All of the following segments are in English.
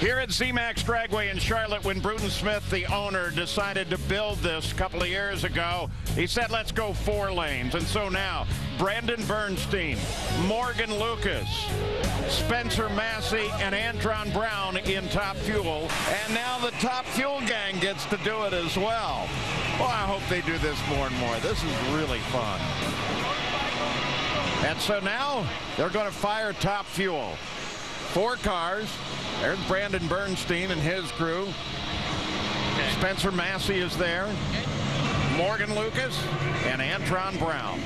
Here at ZMAX Dragway in Charlotte, when Bruton Smith, the owner, decided to build this a couple of years ago, he said, let's go 4 lanes. And so now, Brandon Bernstein, Morgan Lucas, Spencer Massey, and Antron Brown in Top Fuel. And now the Top Fuel gang gets to do it as well. Well, I hope they do this more and more. This is really fun. And so now, they're going to fire Top Fuel. 4 cars. There's Brandon Bernstein and his crew. Okay. Spencer Massey is there. Morgan Lucas and Antron Brown.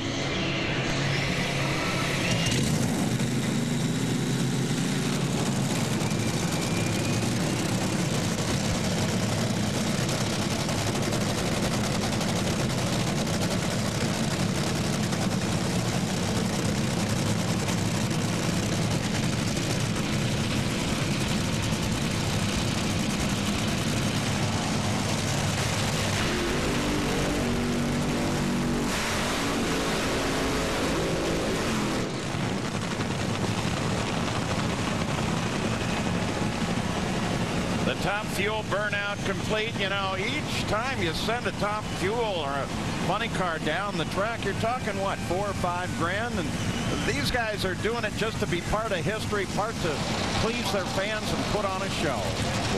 The Top Fuel burnout complete. You know, each time you send a Top Fuel or a money car down the track, you're talking, what, 4 or 5 grand? And these guys are doing it just to be part of history, part to please their fans and put on a show.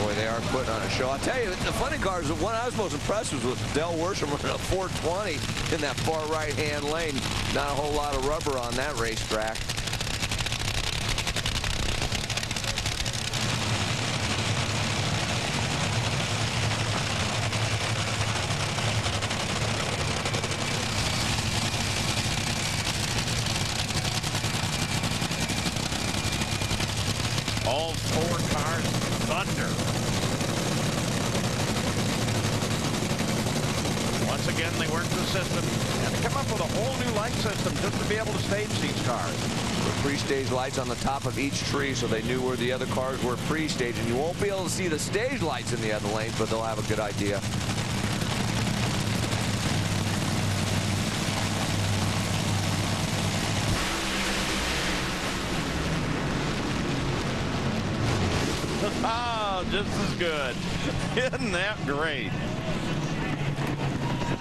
Boy, they are putting on a show. I'll tell you, the funny cars, the one I was most impressed with was Del Worsham running a 420 in that far right-hand lane. Not a whole lot of rubber on that racetrack. All 4 cars thunder. Once again, they worked the system and come up with a whole new light system just to be able to stage these cars. The pre-stage lights on the top of each tree, so they knew where the other cars were pre-staged. And you won't be able to see the stage lights in the other lanes, but they'll have a good idea. Oh, just as good. Isn't that great?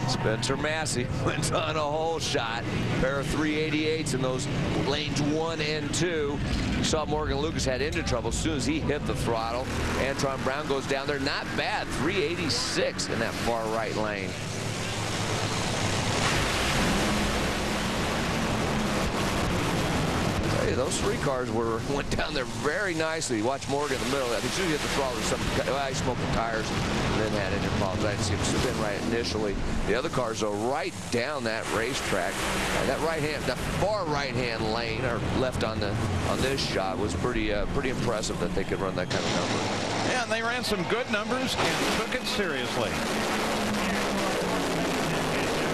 Spencer Massey went on a whole shot. Pair of 388s in those lanes 1 and 2. You saw Morgan Lucas had engine trouble as soon as he hit the throttle. Antron Brown goes down there. Not bad. 386 in that far right lane. Those 3 cars went down there very nicely. Watch Morgan in the middle. I think as soon as he hit the throttle, he smoked the tires and then had engine problems. I didn't see him spin right initially. The other cars are right down that racetrack. That far right-hand lane, or left on this shot, was pretty impressive that they could run that kind of number. Yeah, and they ran some good numbers and took it seriously.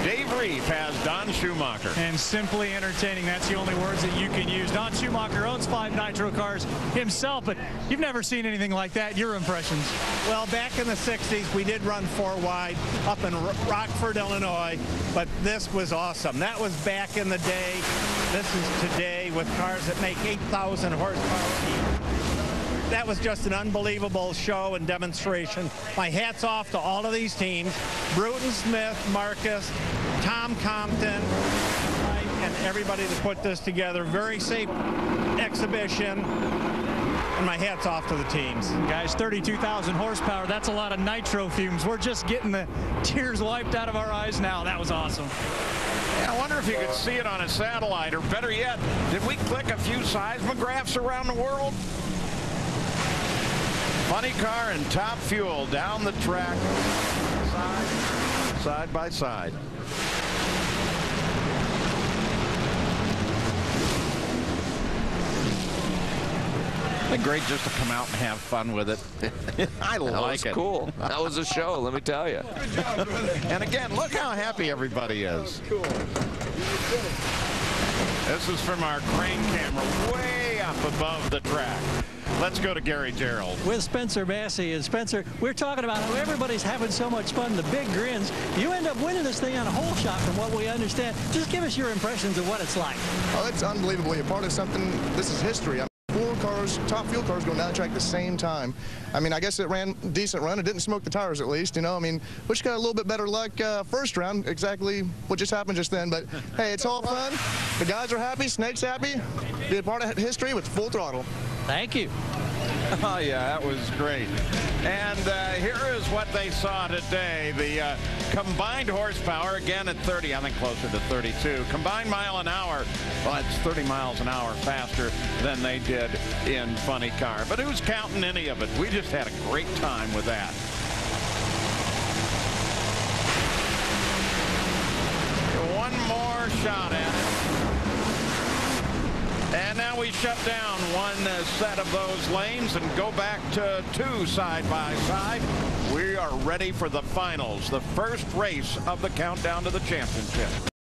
Dave Reef has Don Schumacher. And simply entertaining. That's the only words that you can use. Don Schumacher owns 5 nitro cars himself, but you've never seen anything like that. Your impressions? Well, back in the 60s, we did run 4 wide up in Rockford, Illinois, but this was awesome. That was back in the day. This is today with cars that make 8,000 horsepower. That was just an unbelievable show and demonstration. My hat's off to all of these teams. Bruton Smith, Marcus, Tom Compton, and everybody that put this together. Very safe exhibition. And my hat's off to the teams. Guys, 32,000 horsepower. That's a lot of nitro fumes. We're just getting the tears wiped out of our eyes now. That was awesome. Yeah, I wonder if you could see it on a satellite, or better yet, did we click a few seismographs around the world? Funny car and Top Fuel down the track, side by side. It's great just to come out and have fun with it. I like it. That was cool. That was a show, let me tell you. Good job, and again, look how happy everybody is. Cool. This is from our crane camera way up above the track. Let's go to Gary Gerald. With Spencer Massey. And Spencer, we're talking about how everybody's having so much fun, the big grins. You end up winning this thing on a whole shot from what we understand. Just give us your impressions of what it's like. Oh, it's unbelievable. You're part of something. This is history. 4 cars cars, top fuel cars going down the track at the same time. I mean, I guess it ran a decent run. It didn't smoke the tires at least, you know. I mean, wish got a little bit better luck first round, exactly what just happened just then. But hey, it's all fun. The guys are happy, Snake's happy. Be a part of history with full throttle. Thank you. Oh, yeah, that was great. And here is what they saw today. The combined horsepower, again at 30, I think closer to 32. Combined mile an hour, well, it's 30 miles an hour faster than they did in Funny Car. But who's counting any of it? We just had a great time with that. One more shot at it. And now we shut down one set of those lanes and go back to 2 side by side. We are ready for the finals, the first race of the countdown to the championship.